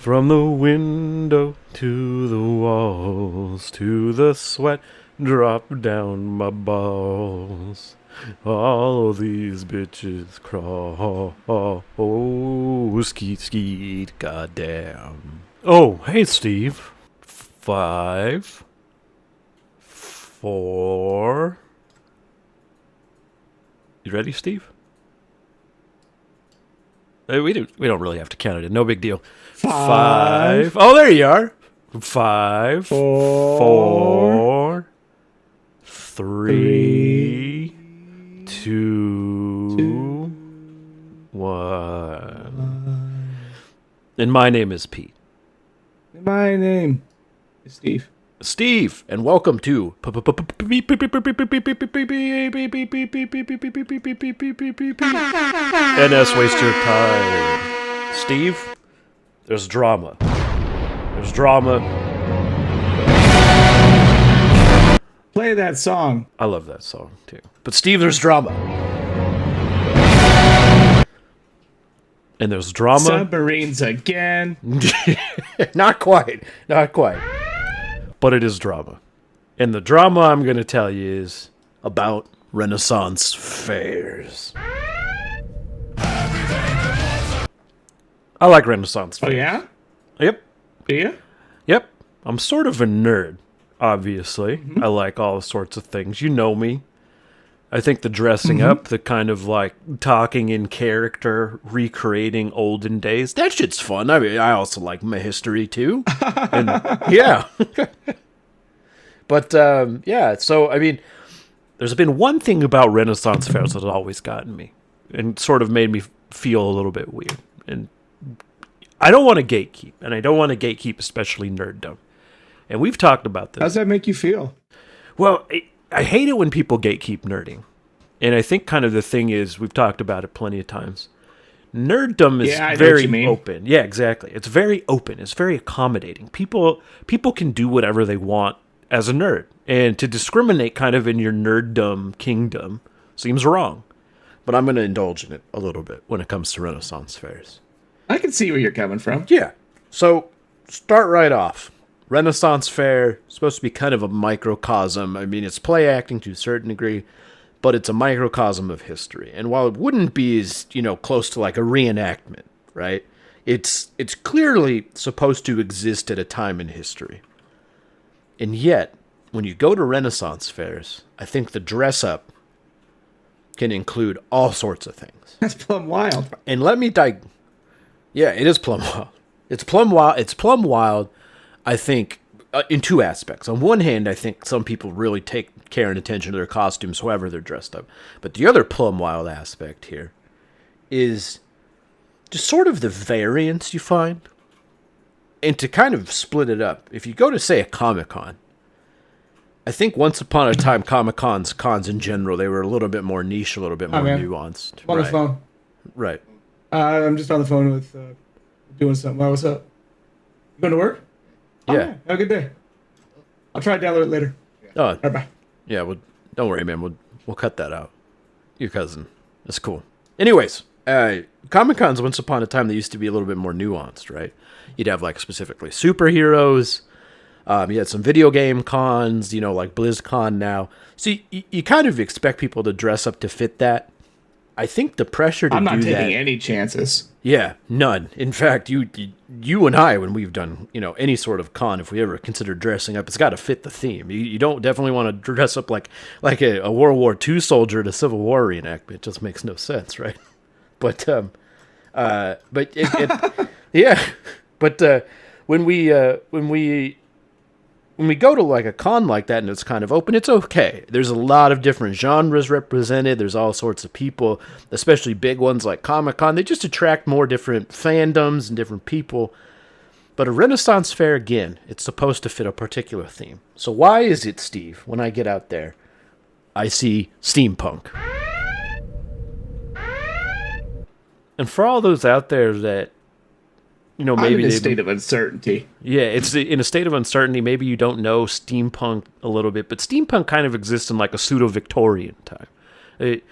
From the window to the walls, to the sweat drop down my balls. All of these bitches crawl. Oh, skeet, skeet, goddamn. Oh, hey, Steve. 5, 4. You ready, Steve? We don't really have to count it in. No big deal. 5. Oh, there you are. 5, 4, 3, 2, 1. And my name is Pete. My name is Steve. Steve, and welcome to PnS Waste Your Time. Steve, there's drama. There's drama. Play that song. I love that song, too. But Steve, there's drama. And there's drama. Submarines again. Not quite. Not quite. But it is drama. And the drama I'm going to tell you is about Renaissance fairs. I like Renaissance fairs. Oh, yeah? Yep. Do you? Yep. I'm sort of a nerd, obviously. Mm-hmm. I like all sorts of things. You know me. I think the dressing up, the kind of like talking in character, recreating olden days, that shit's fun. I mean, I also like my history too. And, yeah. But, yeah, so, I mean, there's been one thing about Renaissance fairs that has always gotten me and sort of made me feel a little bit weird. And I don't want to gatekeep, and I don't want to gatekeep especially nerddom. And we've talked about this. How does that make you feel? Well, I hate it when people gatekeep nerding. And I think kind of the thing is, we've talked about it plenty of times, nerddom is very open. Yeah, exactly. It's very open. It's very accommodating. People can do whatever they want as a nerd. And to discriminate kind of in your nerddom kingdom seems wrong. But I'm going to indulge in it a little bit when it comes to Renaissance fairs. I can see where you're coming from. Yeah. So, start right off. Renaissance fair, supposed to be kind of a microcosm. I mean, it's play acting to a certain degree, but it's a microcosm of history. And while it wouldn't be as, close to like a reenactment, right? It's clearly supposed to exist at a time in history. And yet, when you go to Renaissance fairs, I think the dress up can include all sorts of things. That's plumb wild. And let me yeah, it is plumb wild. It's plumb wild. I think, in two aspects. On one hand, I think some people really take care and attention to their costumes, however they're dressed up. But the other plumb wild aspect here is just sort of the variance you find. And to kind of split it up, if you go to, say, a Comic-Con, I think once upon a time, cons in general, they were a little bit more niche, a little bit more nuanced. I'm on the phone. Right. I'm just on the phone with doing something. Why, what's up? You going to work? Yeah. Have a good day. I'll try to download it later. Oh, right, bye. Yeah, well, don't worry, man. We'll cut that out. Your cousin. That's cool. Anyways, Comic-Cons, once upon a time, they used to be a little bit more nuanced, right? You'd have, like, specifically superheroes. You had some video game cons, like BlizzCon now. So you kind of expect people to dress up to fit that. I think the pressure to do that... I'm not taking any chances. Yeah, none. In fact, you and I, when we've done, any sort of con, if we ever consider dressing up, it's got to fit the theme. You don't definitely want to dress up like a World War II soldier at a Civil War reenactment. It just makes no sense, right? But yeah. But when we go to like a con like that and it's kind of open, it's okay. There's a lot of different genres represented. There's all sorts of people, especially big ones like Comic-Con. They just attract more different fandoms and different people. But a Renaissance fair, again, it's supposed to fit a particular theme. So why is it, Steve, when I get out there, I see steampunk? And for all those out there that, maybe I'm in a state of uncertainty. Yeah, it's in a state of uncertainty. Maybe you don't know steampunk a little bit, but steampunk kind of exists in like a pseudo-Victorian time. They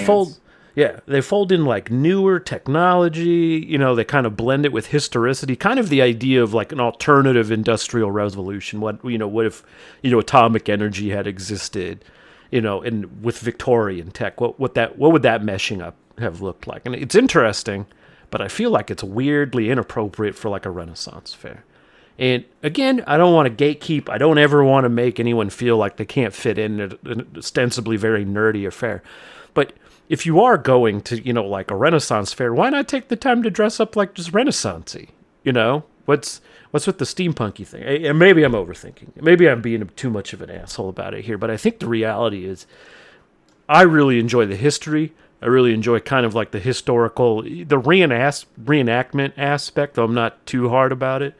fold. Yeah, they fold in like newer technology, they kind of blend it with historicity, kind of the idea of like an alternative industrial revolution. What if, atomic energy had existed, and with Victorian tech, what would that meshing up have looked like? And it's interesting, but I feel like it's weirdly inappropriate for like a Renaissance fair. And again, I don't want to gatekeep. I don't ever want to make anyone feel like they can't fit in an ostensibly very nerdy affair. But if you are going to, like a Renaissance fair, why not take the time to dress up like just Renaissance-y? What's with the steampunky thing? And maybe I'm overthinking. Maybe I'm being too much of an asshole about it here. But I think the reality is I really enjoy the history. I really enjoy kind of like the historical, the reenactment aspect, though I'm not too hard about it.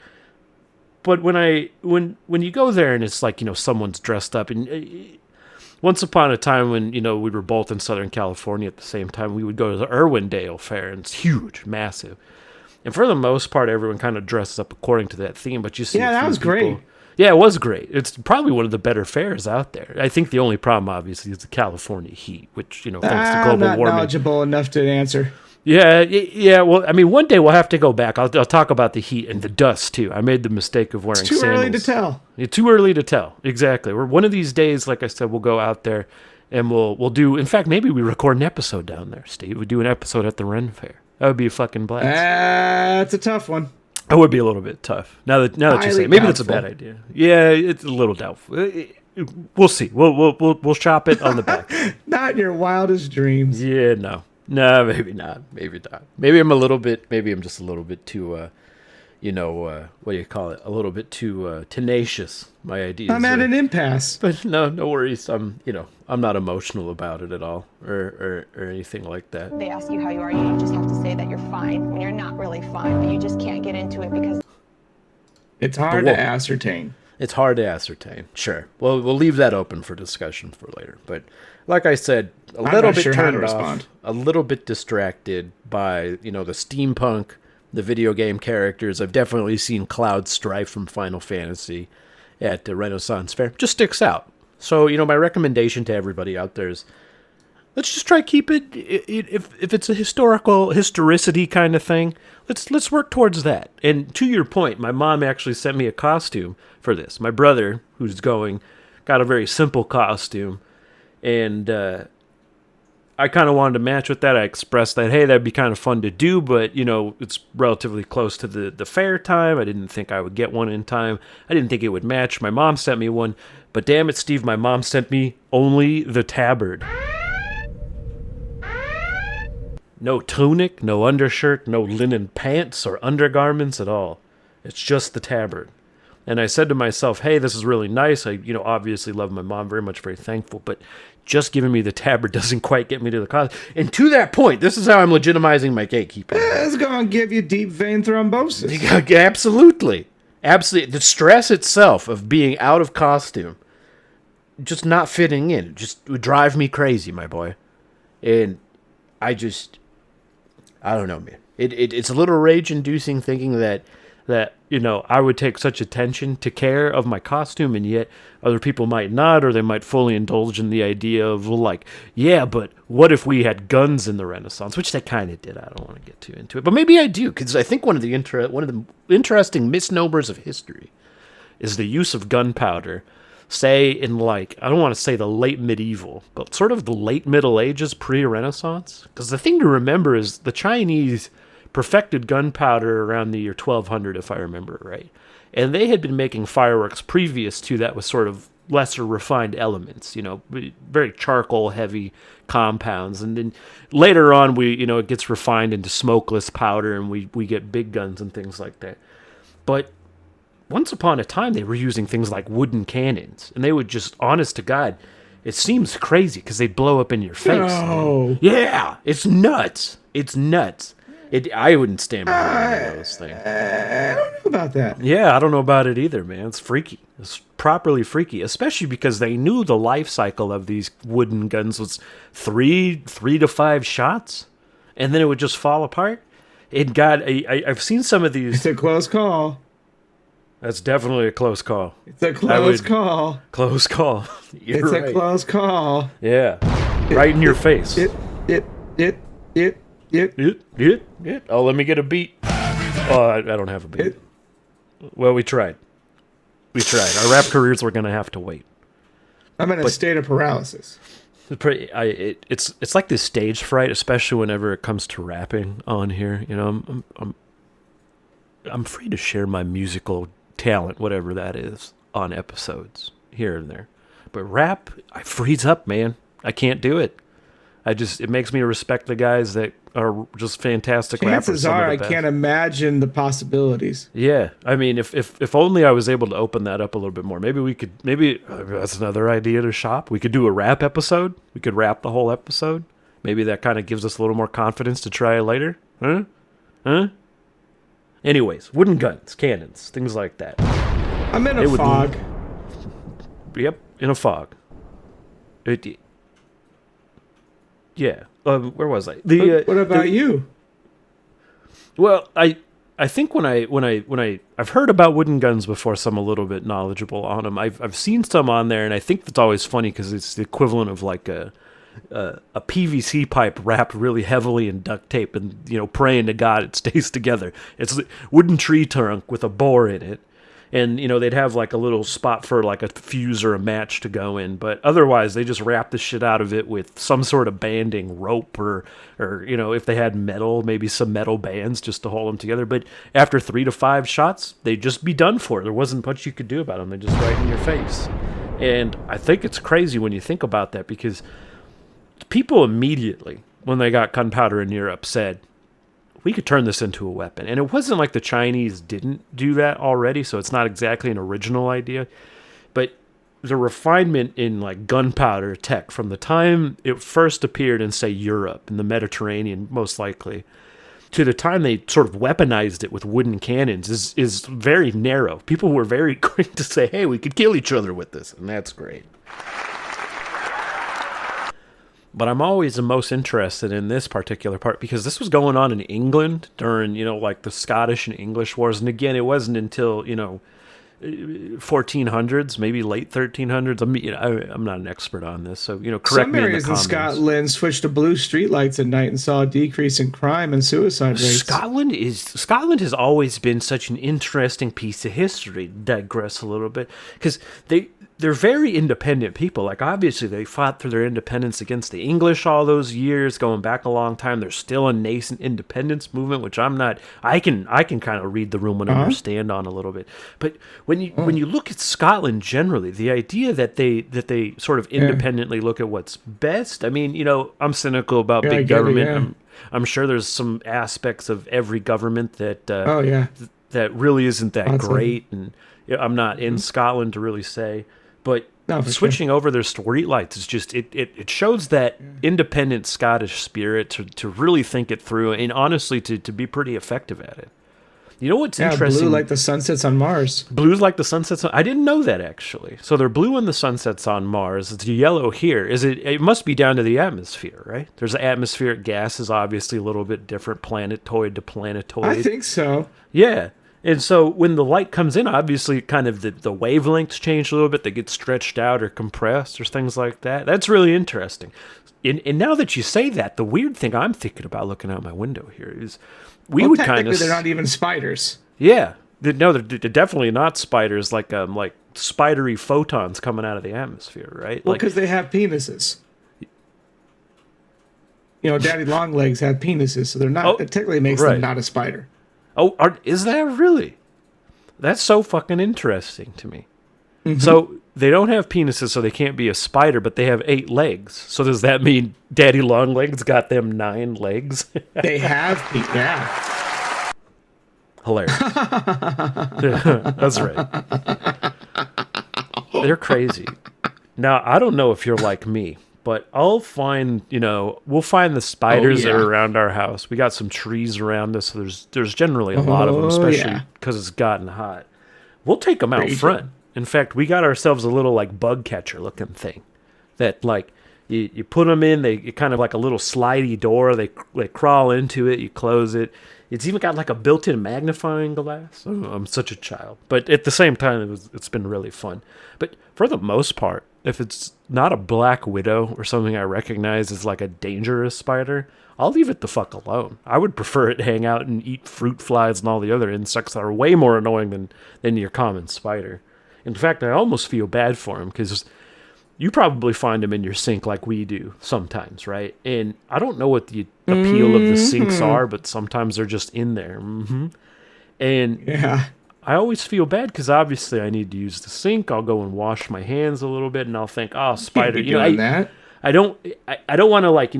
But when you go there and it's like, someone's dressed up, and once upon a time when, we were both in Southern California at the same time, we would go to the Irwindale Fair, and it's huge, massive. And for the most part, everyone kind of dresses up according to that theme, but you see that was great. Yeah, it was great. It's probably one of the better fairs out there. I think the only problem, obviously, is the California heat, which, thanks to global warming. I'm not knowledgeable enough to answer. Yeah. Well, I mean, one day we'll have to go back. I'll talk about the heat and the dust too. I made the mistake of wearing sandals. It's too early to tell. It's too early to tell. Exactly. One of these days, like I said, we'll go out there and we'll do. In fact, maybe we record an episode down there, Steve. We do an episode at the Ren Fair. That would be a fucking blast. That's a tough one. It would be a little bit tough. Now that you say it, maybe that's a bad idea. Yeah, it's a little doubtful. We'll see. We'll shop it on the back. Not in your wildest dreams. Yeah, no. No, maybe not. Maybe not. Maybe I'm just a little bit too, what do you call it? A little bit too tenacious. My ideas. I'm at an impasse. But no worries. I'm not emotional about it at all, or anything like that. They ask you how you are, you just have to say that you're fine when you're not really fine, but you just can't get into it because it's hard to ascertain. It's hard to ascertain. Sure. Well, we'll leave that open for discussion for later. But like I said, a little bit turned off, a little bit distracted by, the steampunk, the video game characters. I've definitely seen Cloud Strife from Final Fantasy at the Renaissance Fair. Just sticks out. So, my recommendation to everybody out there is let's just try keep it, if it's a historicity kind of thing, let's work towards that. And to your point, my mom actually sent me a costume for this. My brother, who's going, got a very simple costume, and I kind of wanted to match with that. I expressed that, hey, that'd be kind of fun to do, but, it's relatively close to the fair time. I didn't think I would get one in time. I didn't think it would match. My mom sent me one, but damn it, Steve, my mom sent me only the tabard. No tunic, no undershirt, no linen pants or undergarments at all. It's just the tabard. And I said to myself, hey, this is really nice. I, obviously love my mom very much, very thankful, but just giving me the tabard doesn't quite get me to the cause. And to that point, this is how I'm legitimizing my gatekeeping. It's going to give you deep vein thrombosis. Absolutely. Absolutely. The stress itself of being out of costume, just not fitting in, just would drive me crazy, my boy. And I don't know, man. It's a little rage-inducing thinking that I would take such attention to care of my costume, and yet other people might not, or they might fully indulge in the idea of, well, like, yeah, but what if we had guns in the Renaissance? Which they kind of did. I don't want to get too into it, but maybe I do, because I think one of the interesting misnomers of history is the use of gunpowder, say in, like, I don't want to say the late medieval, but sort of the late Middle Ages, pre-Renaissance. Because the thing to remember is the Chinese perfected gunpowder around the year 1200, if I remember right. And they had been making fireworks previous to that with sort of lesser refined elements, very charcoal-heavy compounds. And then later on, it gets refined into smokeless powder, and we get big guns and things like that. But once upon a time, they were using things like wooden cannons, and they would just, honest to God, it seems crazy because they blow up in your face. No. Yeah, it's nuts. It's nuts. I wouldn't stand behind one of those things. I don't know about that. Yeah, I don't know about it either, man. It's freaky. It's properly freaky, especially because they knew the life cycle of these wooden guns was three to 5 shots, and then it would just fall apart. I've seen some of these. It's a close call. That's definitely a close call. It's a close call. Close call. It's right. A close call. Yeah. Right in your face. It Yep. Oh, let me get a beat. Oh, I don't have a beat. Well, we tried. Our rap careers were going to have to wait. I'm in a state of paralysis. It's like this stage fright, especially whenever it comes to rapping on here. You know, I'm free to share my musical talent, whatever that is, on episodes here and there. But rap, I freeze up, man. I can't do it. It makes me respect the guys that are just fantastic rappers. Chances are I can't imagine the possibilities. Yeah, I mean, if only I was able to open that up a little bit more. Maybe that's another idea to shop. We could do a rap episode. We could rap the whole episode. Maybe that kind of gives us a little more confidence to try it later. Huh? Anyways, wooden guns, cannons, things like that. I'm in a fog. Yep, in a fog. Yeah. Where was I? What about you? Well, I think when I've heard about wooden guns before, so I'm a little bit knowledgeable on them. I've seen some on there, and I think that's always funny because it's the equivalent of like a PVC pipe wrapped really heavily in duct tape, and praying to God it stays together. It's a wooden tree trunk with a bore in it. And, they'd have like a little spot for like a fuse or a match to go in. But otherwise, they just wrap the shit out of it with some sort of banding, rope, or if they had metal, maybe some metal bands just to hold them together. But after 3 to 5 shots, they'd just be done for. There wasn't much you could do about them. They're just right in your face. And I think it's crazy when you think about that, because people immediately, when they got gunpowder in Europe, said, we could turn this into a weapon. And it wasn't like the Chinese didn't do that already, so it's not exactly an original idea. But the refinement in like gunpowder tech from the time it first appeared in, say, Europe, in the Mediterranean, most likely, to the time they sort of weaponized it with wooden cannons is very narrow. People were very quick to say, hey, we could kill each other with this, and that's great. But I'm always the most interested in this particular part because this was going on in England during, like the Scottish and English wars. And again, it wasn't until, 1400s, maybe late 1300s. I'm not an expert on this, so, correct me in the comments. Some areas in Scotland switched to blue streetlights at night and saw a decrease in crime and suicide rates. Scotland has always been such an interesting piece of history. Digress a little bit, because they're very independent people. Like, obviously, they fought for their independence against the English all those years, going back a long time. There's still a nascent independence movement, which I'm not. I can kind of read the room and understand on a little bit. But when you look at Scotland generally, the idea that they sort of independently look at what's best. I mean, I'm cynical about big government. I'm sure there's some aspects of every government that that really isn't that great, and I'm not in Scotland to really say. But switching over their streetlights is just it shows that independent Scottish spirit to really think it through, and honestly to be pretty effective at it. You know what's interesting? Blue like the sunsets on Mars. Blue's like the sunsets. I didn't know that, actually. So they're blue in the sunsets on Mars. It's yellow here. It must be down to the atmosphere, right? There's atmospheric gases, obviously a little bit different, planetoid to planetoid. I think so. Yeah. And so when the light comes in, obviously kind of the wavelengths change a little bit. They get stretched out or compressed or things like that. That's really interesting. And now that you say that, the weird thing I'm thinking about looking out my window here is technically they're not even spiders. Yeah. No, they're definitely not spiders, like spidery photons coming out of the atmosphere, right? Well, because they have penises. Daddy Longlegs have penises, so they're not. That technically makes them not a spider. Oh, is that really? That's so fucking interesting to me. Mm-hmm. So they don't have penises, so they can't be a spider, but they have 8 legs. So does that mean Daddy Longlegs got them 9 legs? They have, yeah. Hilarious. That's right. They're crazy. Now, I don't know if you're like me, but I'll find, we'll find the spiders that are around our house. We got some trees around us, so there's generally a lot of them, especially because it's gotten hot. We'll take them out front. In fact, we got ourselves a little, like, bug catcher looking thing that, like, you put them in, they kind of like a little slidey door. They crawl into it, you close it. It's even got, like, a built-in magnifying glass. Oh, I'm such a child. But at the same time, it's been really fun. But for the most part, if it's not a black widow or something I recognize as like a dangerous spider, I'll leave it the fuck alone. I would prefer it hang out and eat fruit flies and all the other insects that are way more annoying than your common spider. In fact, I almost feel bad for him because you probably find them in your sink like we do sometimes, right? And I don't know what the appeal of the sinks are, but sometimes they're just in there. And Yeah. I always feel bad because obviously I need to use the sink. I'll go and wash my hands a little bit, and I'll think, oh, spider. Can't be doing that. I don't want to, like,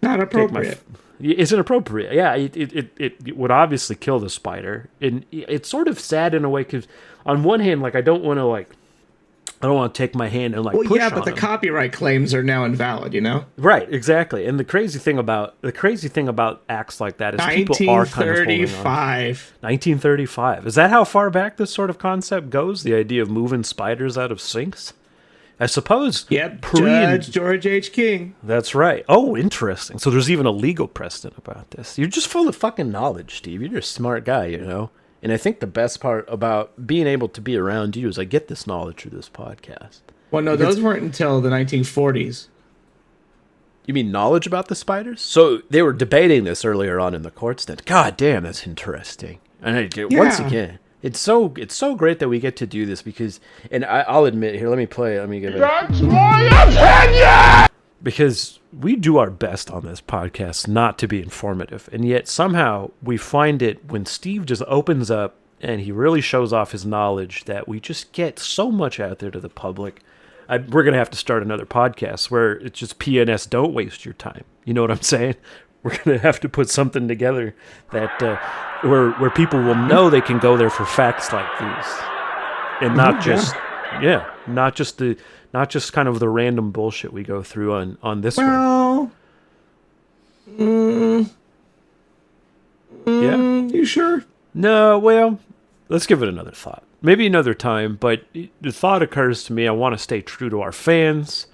Not appropriate. It's inappropriate. Yeah, it would obviously kill the spider, and it's sort of sad in a way because on one hand, like, I don't want to take my hand and, like, Well, push yeah, but on the him. copyright claims are now invalid, you know? Right, exactly. And the crazy thing about acts like that is people are kind of holding on. 1935. 1935. Is that how far back this sort of concept goes? The idea of moving spiders out of sinks? I suppose. Yep, Judge George H. King. That's right. Oh, interesting. So there's even a legal precedent about this. You're just full of fucking knowledge, Steve. You're a smart guy, And I think the best part about being able to be around you is I get this knowledge through this podcast. Well, no, those weren't until the 1940s. You mean knowledge about the spiders? So they were debating this earlier on in the courts then. God damn, that's interesting. And once again, it's so great that we get to do this because, and I'll admit here, let me play it. Let me give it. That's my opinion! Because we do our best on this podcast not to be informative, and yet somehow we find it when Steve just opens up and he really shows off his knowledge that we just get so much out there to the public. We're going to have to start another podcast where it's just PNS, don't waste your time. You know what I'm saying? We're going to have to put something together that where people will know they can go there for facts like these, and not just not just kind of the random bullshit we go through on this one. Yeah, you sure? No, well, let's give it another thought. Maybe another time, but the thought occurs to me, I want to stay true to our fans.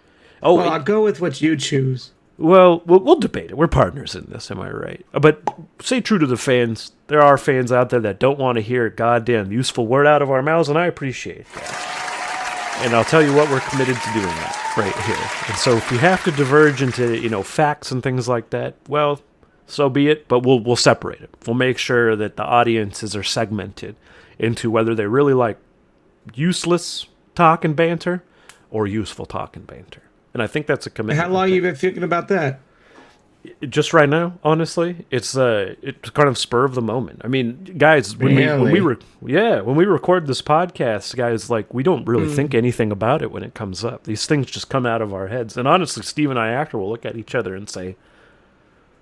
Oh, well, I'll go with what you choose. Well, we'll debate it. We're partners in this, am I right? But stay true to the fans. There are fans out there that don't want to hear a goddamn useful word out of our mouths, and I appreciate that. And I'll tell you what, we're committed to doing that right here. And so if we have to diverge into, facts and things like that, well, so be it, but we'll separate it. We'll make sure that the audiences are segmented into whether they really like useless talk and banter or useful talk and banter. And I think that's a commitment. How long have you been thinking about that? Just right now, honestly, it's kind of spur of the moment. I mean, guys, when we record this podcast, guys, like, we don't really think anything about it when it comes up. These things just come out of our heads. And honestly, Steve and I after will look at each other and say,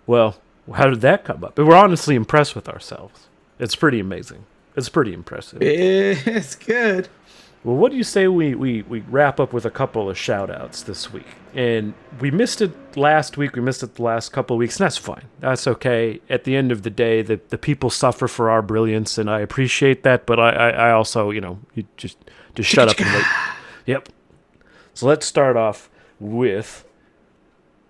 well, how did that come up? And we're honestly impressed with ourselves. It's pretty amazing. It's pretty impressive. It's good. Well, what do you say we wrap up with a couple of shout-outs this week? And we missed it last week. We missed it the last couple of weeks, and that's fine. That's okay. At the end of the day, the people suffer for our brilliance, and I appreciate that, but I also, you just shut up and wait. Yep. So let's start off with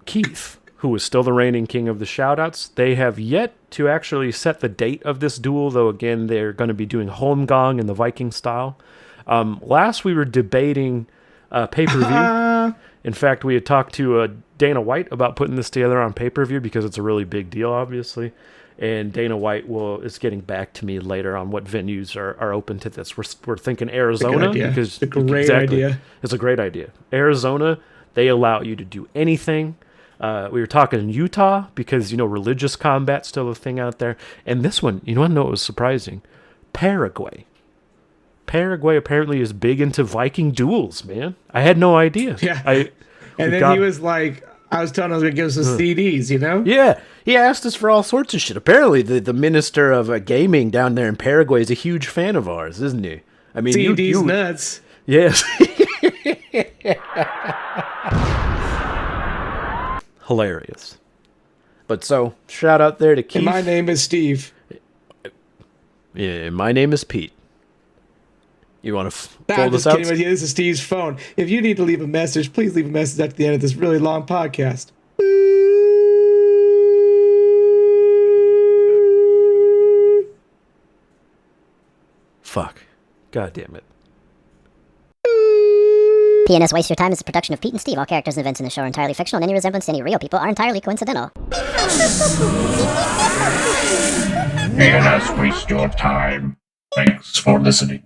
Keith, who is still the reigning king of the shout-outs. They have yet to actually set the date of this duel, though, again, they're going to be doing Holmgang in the Viking style. Last we were debating pay-per-view. In fact, we had talked to Dana White about putting this together on pay-per-view because it's a really big deal, obviously. And Dana White is getting back to me later on what venues are open to this. We're thinking Arizona because it's a great idea. It's a great idea. Arizona, they allow you to do anything. We were talking in Utah because religious combat's still a thing out there. And this one, you want to know what was surprising? Paraguay apparently is big into Viking duels, man. I had no idea. Yeah. He was like, I was telling him he was going to give us some CDs, Yeah. He asked us for all sorts of shit. Apparently, the minister of gaming down there in Paraguay is a huge fan of ours, isn't he? I mean, CD's nuts. Yes. Hilarious. But so, shout out there to Keith. And my name is Steve. Yeah, my name is Pete. You want to fold this out? This is Steve's phone. If you need to leave a message, please leave a message at the end of this really long podcast. Fuck. God damn it. PnS Waste Your Time is a production of Pete and Steve. All characters and events in the show are entirely fictional, and any resemblance to any real people are entirely coincidental. PnS Waste Your Time. Thanks for listening.